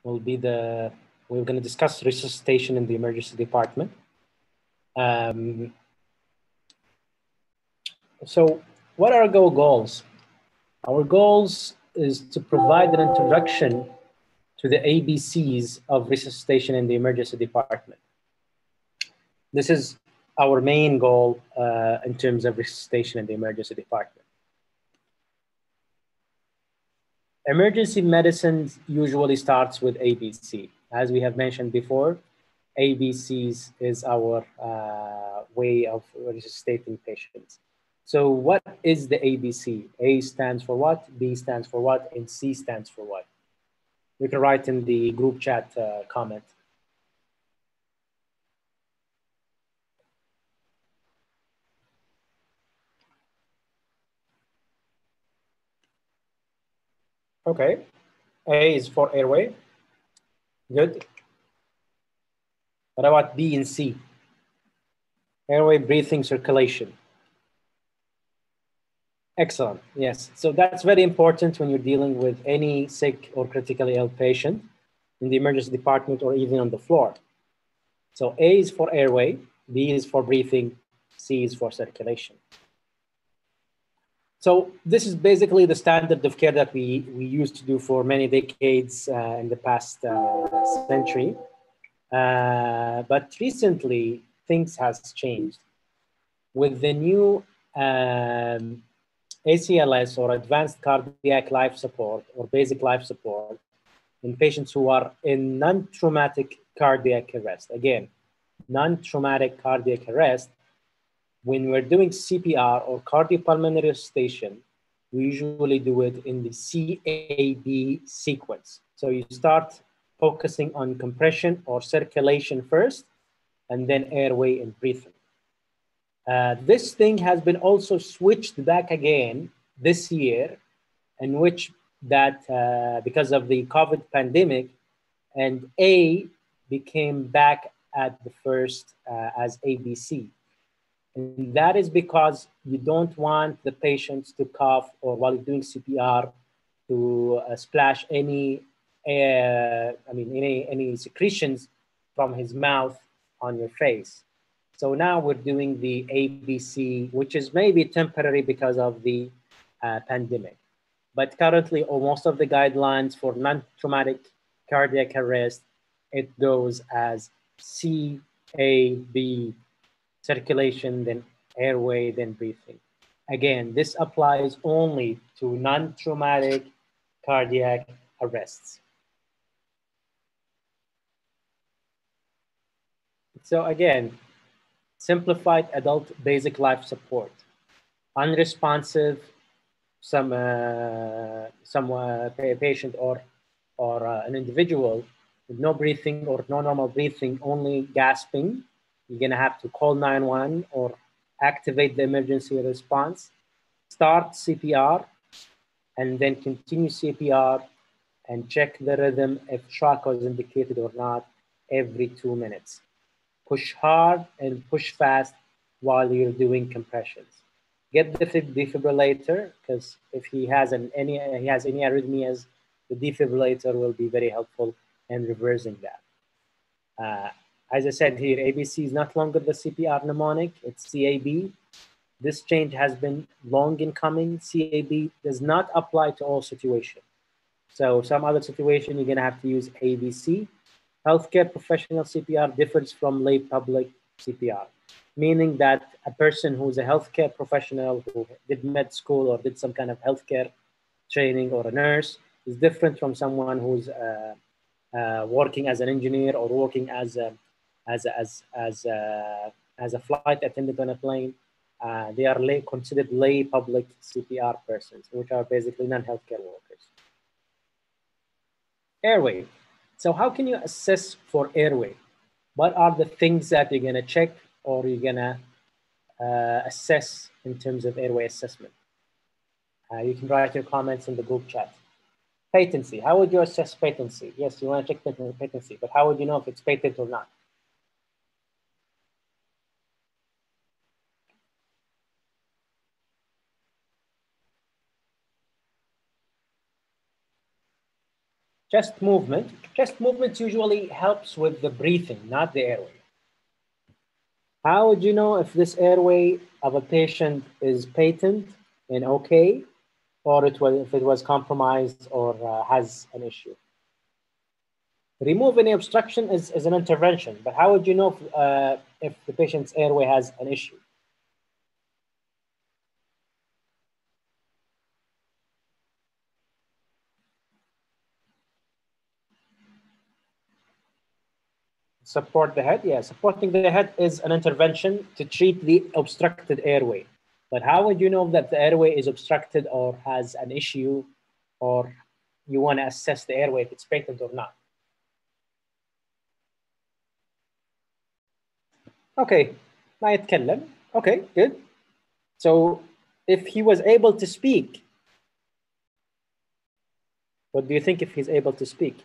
will be we're going to discuss resuscitation in the emergency department. So what are our goals? Our goals is to provide an introduction to the ABCs of resuscitation in the emergency department. This is our main goal in terms of resuscitation in the emergency department. Emergency medicine usually starts with ABC. As we have mentioned before, ABCs is our way of resuscitating patients. So what is the ABC? A stands for what, B stands for what, and C stands for what? You can write in the group chat comment. Okay, A is for airway. Good. What about B and C? Airway, breathing, circulation. Excellent, yes. So that's very important when you're dealing with any sick or critically ill patient in the emergency department or even on the floor. So A is for airway, B is for breathing, C is for circulation. So this is basically the standard of care that we used to do for many decades in the past century. But recently, things has changed. With the new ACLS or advanced cardiac life support or basic life support in patients who are in non-traumatic cardiac arrest. Again, non-traumatic cardiac arrest, when we're doing CPR or cardiopulmonary resuscitation, we usually do it in the CAB sequence. So you start focusing on compression or circulation first, and then airway and breathing. This thing has been also switched back again this year, in which that because of the COVID pandemic, and A became back at the first as ABC. And that is because you don't want the patients to cough or while you're doing CPR to splash any any secretions from his mouth on your face. So now we're doing the ABC, which is maybe temporary because of the pandemic. But currently, most of the guidelines for non-traumatic cardiac arrest, it goes as CAB, circulation, then airway, then breathing. Again, this applies only to non-traumatic cardiac arrests. So again, simplified adult basic life support. Unresponsive, some patient or an individual with no breathing or no normal breathing, only gasping, you're gonna have to call 911 or activate the emergency response, start CPR, and then continue CPR and check the rhythm if shock was indicated or not every 2 minutes. Push hard and push fast while you're doing compressions. Get the defibrillator, because if he has any arrhythmias, the defibrillator will be very helpful in reversing that. As I said here, ABC is not longer the CPR mnemonic, it's CAB. This change has been long in coming. CAB does not apply to all situations. So some other situation, you're gonna have to use ABC. Healthcare professional CPR differs from lay public CPR, meaning that a person who's a healthcare professional who did med school or did some kind of healthcare training or a nurse is different from someone who's working as an engineer or working as a flight attendant on a plane. They are considered lay public CPR persons, which are basically non-healthcare workers. Airway. So how can you assess for airway? What are the things that you're gonna check or you're gonna assess in terms of airway assessment? You can write your comments in the group chat. Patency, how would you assess patency? Yes, you wanna check patency, but how would you know if it's patent or not? Chest movement. Chest movement usually helps with the breathing, not the airway. How would you know if this airway of a patient is patent and okay, or if it was compromised or has an issue? Remove any obstruction is an intervention, but how would you know if the patient's airway has an issue? Support the head, yeah. Supporting the head is an intervention to treat the obstructed airway. But how would you know that the airway is obstructed or has an issue, or you want to assess the airway if it's patent or not? Okay, ما يتكلم. Okay, good. So if he was able to speak, what do you think if he's able to speak?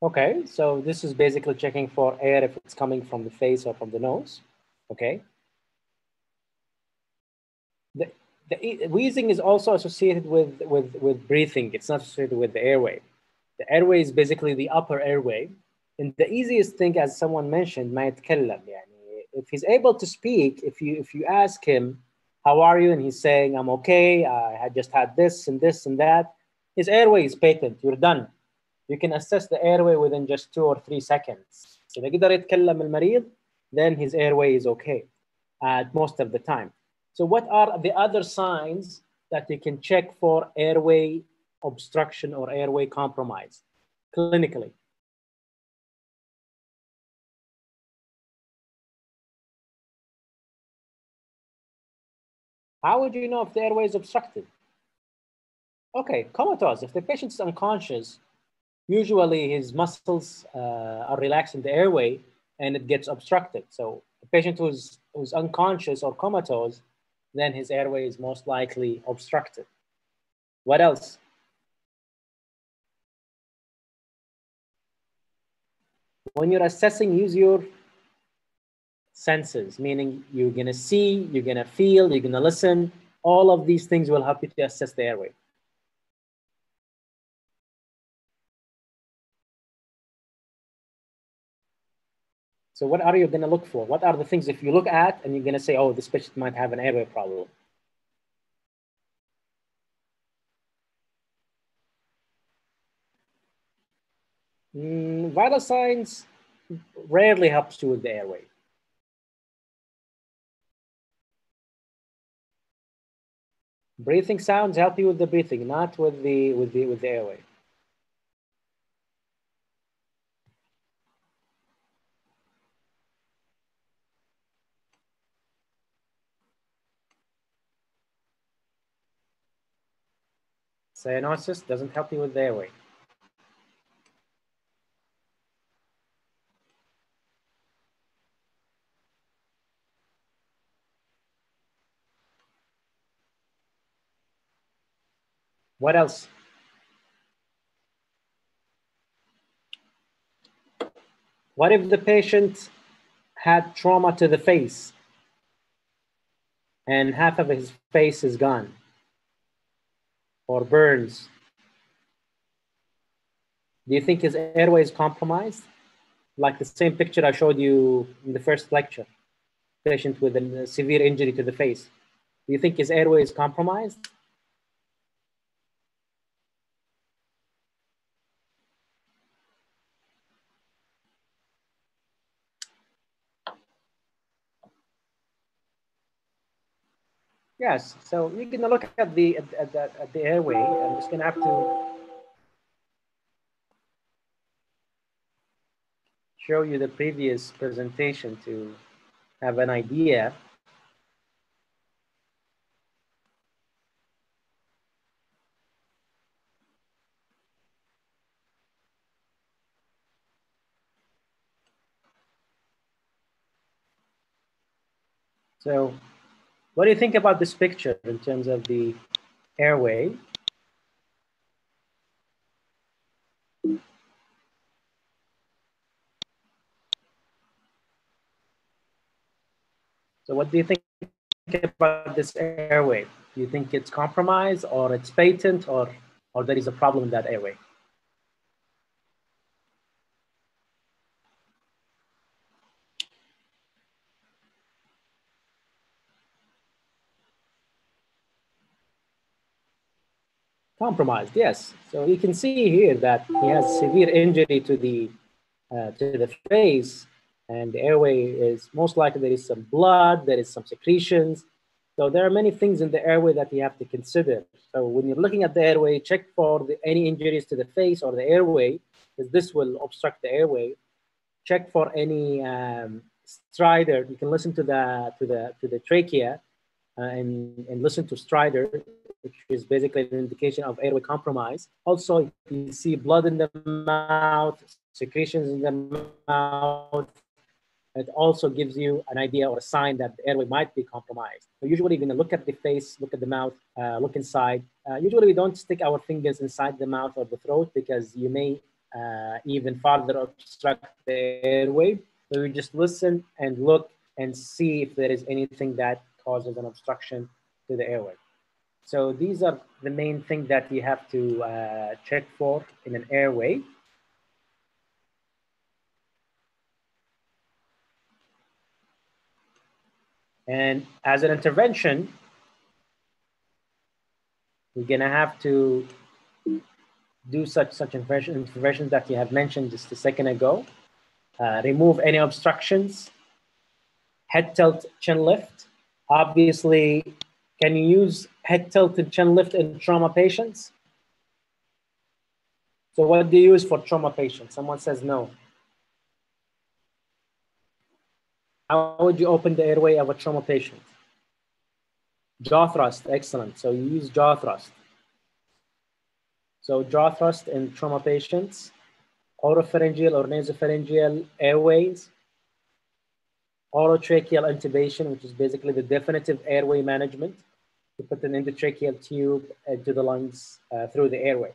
Okay, so this is basically checking for air if it's coming from the face or from the nose. Okay. The wheezing is also associated with breathing. It's not associated with the airway. The airway is basically the upper airway. And the easiest thing, as someone mentioned, ما يتكلم. يعني, if he's able to speak, if you ask him, how are you? And he's saying, I'm okay. I had just had this and this and that. His airway is patent. You're done. You can assess the airway within just 2 or 3 seconds. So إذا قدر يتكلم المريض, then his airway is okay at most of the time. So what are the other signs that you can check for airway obstruction or airway compromise clinically? How would you know if the airway is obstructed? Okay, comatose. If the patient is unconscious, usually his muscles are relaxed in the airway and it gets obstructed. So the patient who's unconscious or comatose, then his airway is most likely obstructed. What else? When you're assessing, use your senses, meaning you're gonna see, you're gonna feel, you're gonna listen. All of these things will help you to assess the airway. So what are you gonna look for? What are the things if you look at and you're gonna say, oh, this patient might have an airway problem? Vital signs rarely helps you with the airway. Breathing sounds help you with the breathing, not with the airway. Cyanosis doesn't help you with the airway. What else? What if the patient had trauma to the face and half of his face is gone, or burns? Do you think his airway is compromised? Like the same picture I showed you in the first lecture, patient with a severe injury to the face. Do you think his airway is compromised? Yes, so you're gonna look at the airway. I'm just gonna have to show you the previous presentation to have an idea. So what do you think about this picture in terms of the airway? So what do you think about this airway? Do you think it's compromised, or it's patent, or there is a problem in that airway? Compromised, yes. So you can see here that he has severe injury to the face, and the airway is most likely there is some blood, there is some secretions. So there are many things in the airway that you have to consider. So when you're looking at the airway, check for any injuries to the face or the airway, because this will obstruct the airway. Check for any stridor. You can listen to the trachea and listen to stridor, which is basically an indication of airway compromise. Also, if you see blood in the mouth, secretions in the mouth, it also gives you an idea or a sign that the airway might be compromised. So usually you're going to look at the face, look at the mouth, look inside. Usually we don't stick our fingers inside the mouth or the throat because you may even further obstruct the airway. So we just listen and look and see if there is anything that causes an obstruction to the airway. So these are the main things that you have to check for in an airway. And as an intervention, we're gonna have to do such interventions that you have mentioned just a second ago. Remove any obstructions, head tilt, chin lift. Obviously, can you use head tilt and chin lift in trauma patients? So what do you use for trauma patients? Someone says no. How would you open the airway of a trauma patient? Jaw thrust, excellent. So you use jaw thrust. So jaw thrust in trauma patients, oropharyngeal or nasopharyngeal airways, orotracheal intubation, which is basically the definitive airway management. You put an endotracheal tube into the lungs through the airway.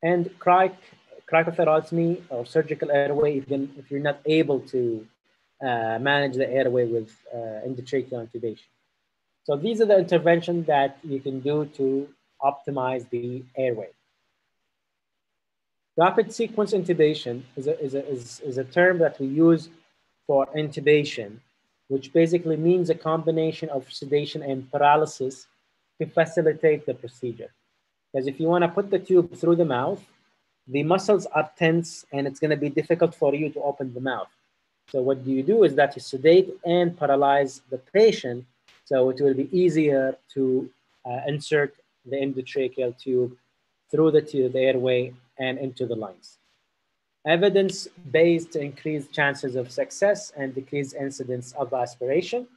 And cricothyrotomy or surgical airway, even if you're not able to manage the airway with endotracheal intubation. So these are the interventions that you can do to optimize the airway. Rapid sequence intubation is a term that we use for intubation, which basically means a combination of sedation and paralysis to facilitate the procedure. Because if you want to put the tube through the mouth, the muscles are tense and it's going to be difficult for you to open the mouth. So what you do is that you sedate and paralyze the patient, so it will be easier to insert the endotracheal tube through the airway and into the lungs. Evidence-based to increase chances of success and decrease incidence of aspiration.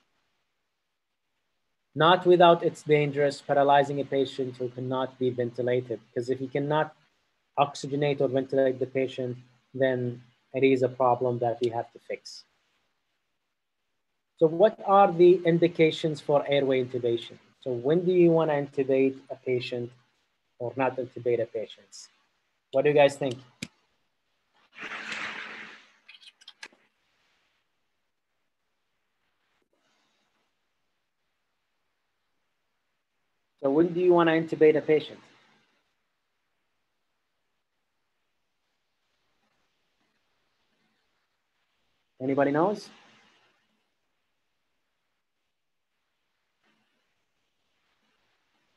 Not without it's dangerous, paralyzing a patient who cannot be ventilated, because if you cannot oxygenate or ventilate the patient, then it is a problem that we have to fix. So what are the indications for airway intubation? So when do you want to intubate a patient or not intubate a patient? What do you guys think? So when do you want to intubate a patient? Anybody knows?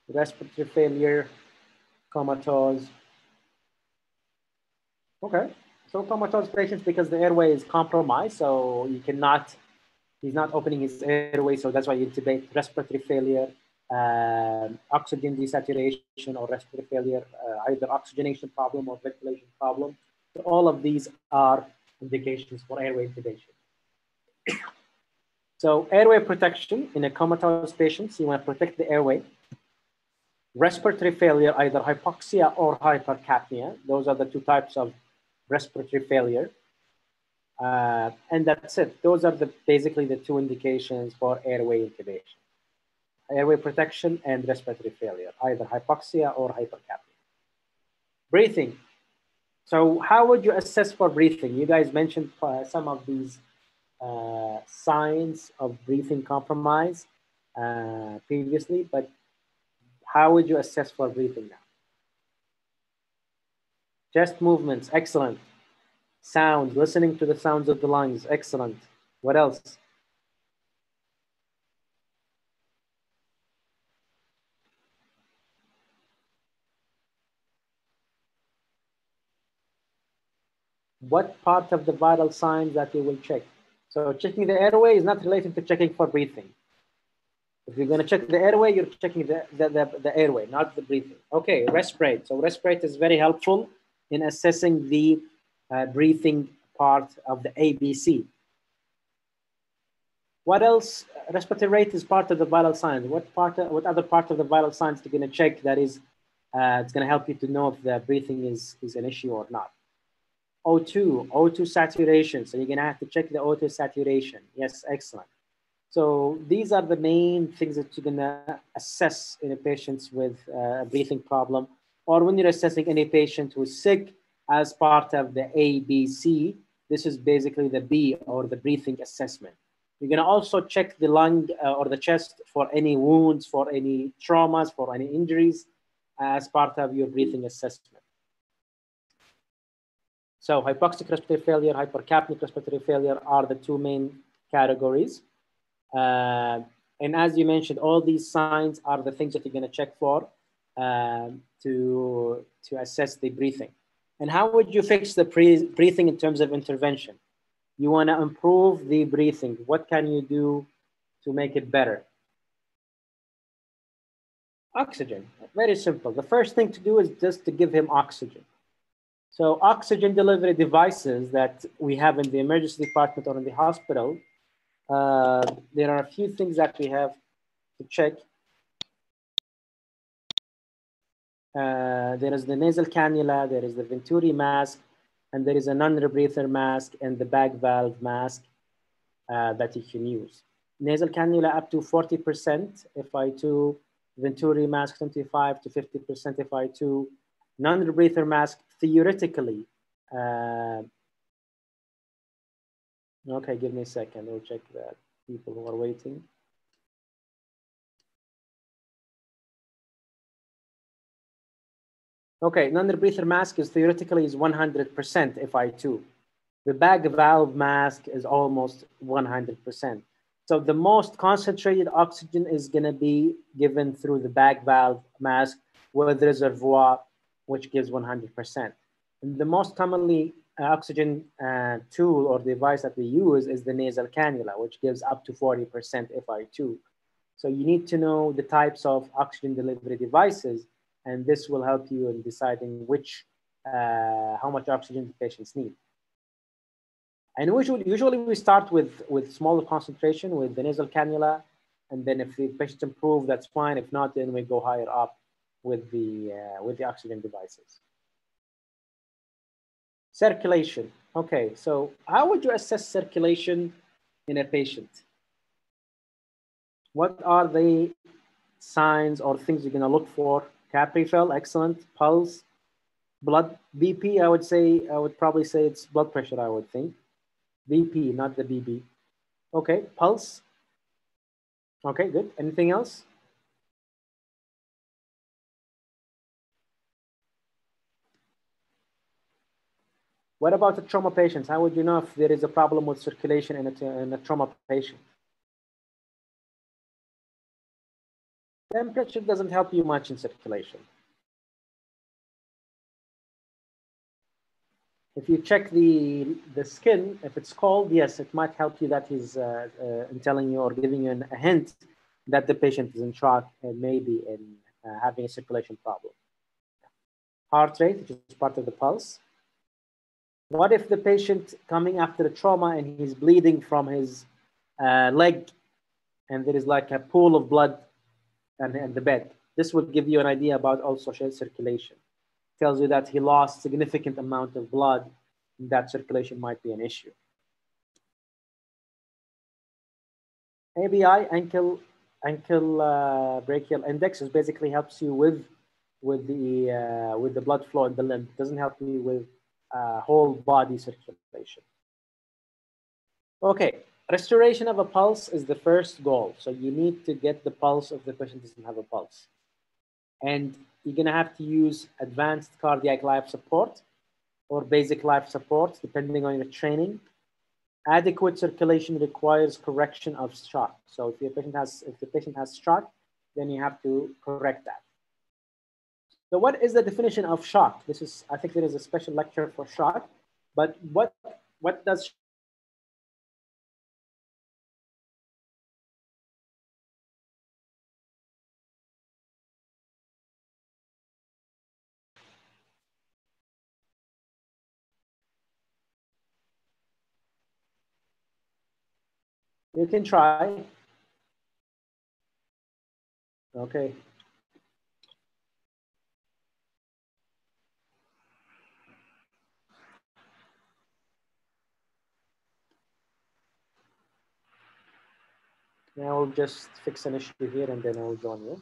Respiratory failure, comatose. Okay, so comatose patients, because the airway is compromised, so you cannot, he's not opening his airway, so that's why you intubate. Respiratory failure, oxygen desaturation or respiratory failure, either oxygenation problem or ventilation problem. So all of these are indications for airway intubation. So airway protection in a comatose patient, you want to protect the airway. Respiratory failure, either hypoxia or hypercapnia. Those are the two types of respiratory failure. And that's it. Those are basically the two indications for airway intubation. Airway protection and respiratory failure, either hypoxia or hypercapnia. Breathing. So how would you assess for breathing? You guys mentioned some of these signs of breathing compromise previously, but how would you assess for breathing now? Chest movements, excellent. Sound, listening to the sounds of the lungs, excellent. What else? What part of the vital signs that you will check? So checking the airway is not related to checking for breathing. If you're going to check the airway, you're checking the airway, not the breathing. Okay, respirate. So respirate is very helpful in assessing the breathing part of the ABC. What else? Respiratory rate is part of the vital signs. What other part of the vital signs you're going to check that is it's going to help you to know if the breathing is an issue or not? O2 saturation. So you're going to have to check the O2 saturation. Yes, excellent. So these are the main things that you're going to assess in a patient with a breathing problem, or when you're assessing any patient who's sick as part of the ABC. This is basically the B, or the breathing assessment. You're going to also check the lung or the chest for any wounds, for any traumas, for any injuries as part of your breathing assessment. So hypoxic respiratory failure, hypercapnic respiratory failure are the two main categories. And as you mentioned, all these signs are the things that you're going to check for to assess the breathing. And how would you fix the breathing in terms of intervention? You want to improve the breathing. What can you do to make it better? Oxygen. Very simple. The first thing to do is just to give him oxygen. So oxygen delivery devices that we have in the emergency department or in the hospital, there are a few things that we have to check. There is the nasal cannula, there is the Venturi mask, and there is a non-rebreather mask and the bag valve mask that you can use. Nasal cannula up to 40% FI2, Venturi mask 25 to 50% FI2, non-rebreather mask theoretically. Okay, give me a second, we'll check that. People who are waiting. Okay, non-rebreather mask is theoretically is 100% FI2. The bag valve mask is almost 100%. So the most concentrated oxygen is going to be given through the bag valve mask with reservoir, which gives 100%. And the most commonly oxygen tool or device that we use is the nasal cannula, which gives up to 40% FI2. So you need to know the types of oxygen delivery devices, and this will help you in deciding how much oxygen the patients need. And usually we start with smaller concentration with the nasal cannula, and then if the patients improve, that's fine. If not, then we go higher up with the oxygen devices. Circulation. Okay, so how would you assess circulation in a patient? What are the signs or things you're going to look for? Capri-fill, excellent. Pulse, blood, BP. I would probably say it's blood pressure. I would think. BP, not the BB. Okay, pulse. Okay, good. Anything else? What about the trauma patients? How would you know if there is a problem with circulation in a trauma patient? Temperature doesn't help you much in circulation. If you check the skin, if it's cold, yes, it might help you that he's in telling you or giving you a hint that the patient is in shock and maybe in having a circulation problem. Heart rate, which is part of the pulse. What if the patient coming after a trauma and he's bleeding from his leg and there is like a pool of blood and the bed? This will give you an idea about also circulation. Tells you that he lost significant amount of blood, and that circulation might be an issue. ABI, ankle brachial index, is basically helps you with the blood flow in the limb. It doesn't help you with whole body circulation. Okay, restoration of a pulse is the first goal. So you need to get the pulse if the patient doesn't have a pulse. And you're gonna have to use advanced cardiac life support or basic life support, depending on your training. Adequate circulation requires correction of shock. So if the patient has shock, then you have to correct that. So what is the definition of shock? I think there is a special lecture for shock, but what does you can try. Okay. Now I'll just fix an issue here and then I'll join you.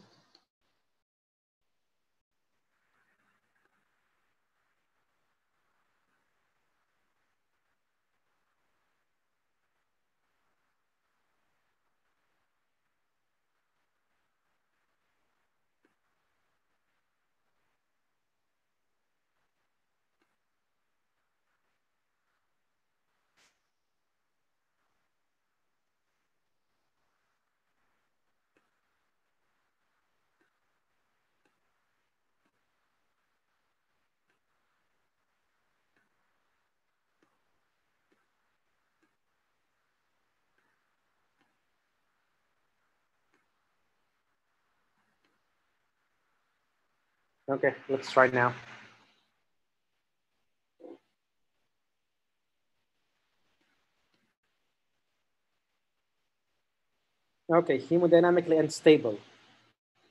Okay, let's try now. Okay, hemodynamically unstable.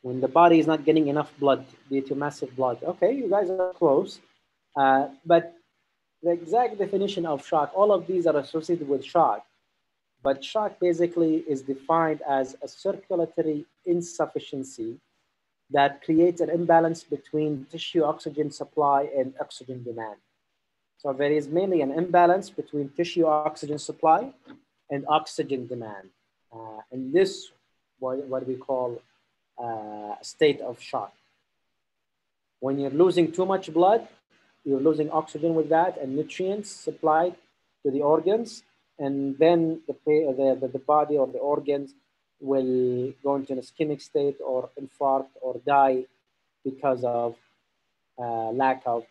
When the body is not getting enough blood due to massive blood. Okay, you guys are close. But the exact definition of shock, all of these are associated with shock. But shock basically is defined as a circulatory insufficiency that creates an imbalance between tissue oxygen supply and oxygen demand. So there is mainly an imbalance between tissue oxygen supply and oxygen demand. And this what we call a state of shock. When you're losing too much blood, you're losing oxygen with that and nutrients supplied to the organs, and then the body or the organs will go into an ischemic state or infarct or die because of lack of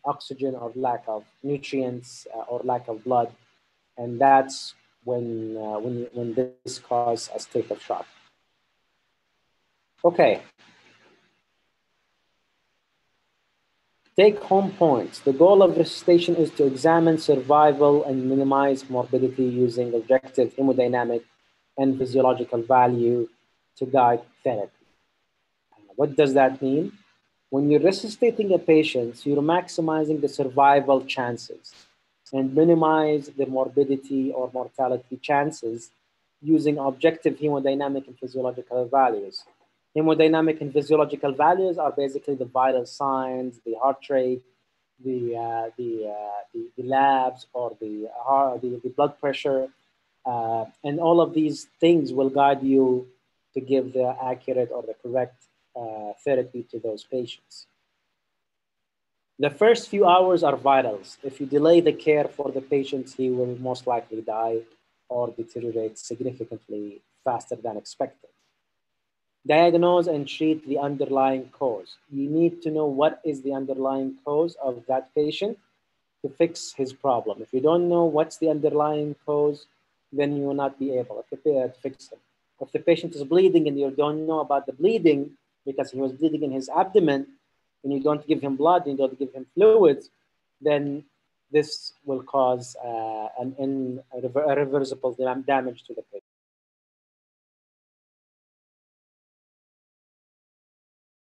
oxygen or lack of nutrients or lack of blood, and that's when this causes a state of shock. Okay. Take-home points. The goal of resuscitation is to examine survival and minimize morbidity using objective hemodynamic and physiological value to guide therapy. What does that mean? When you're resuscitating a patient, you're maximizing the survival chances and minimize the morbidity or mortality chances using objective hemodynamic and physiological values. Hemodynamic and physiological values are basically the vital signs, the heart rate, the labs, or the blood pressure, and all of these things will guide you to give the accurate or the correct therapy to those patients. The first few hours are vitals. If you delay the care for the patient, he will most likely die or deteriorate significantly faster than expected. Diagnose and treat the underlying cause. You need to know what is the underlying cause of that patient to fix his problem. If you don't know what's the underlying cause, then you will not be able to fix him. If the patient is bleeding and you don't know about the bleeding because he was bleeding in his abdomen, and you don't give him blood, and you don't give him fluids, then this will cause an irreversible damage to the patient.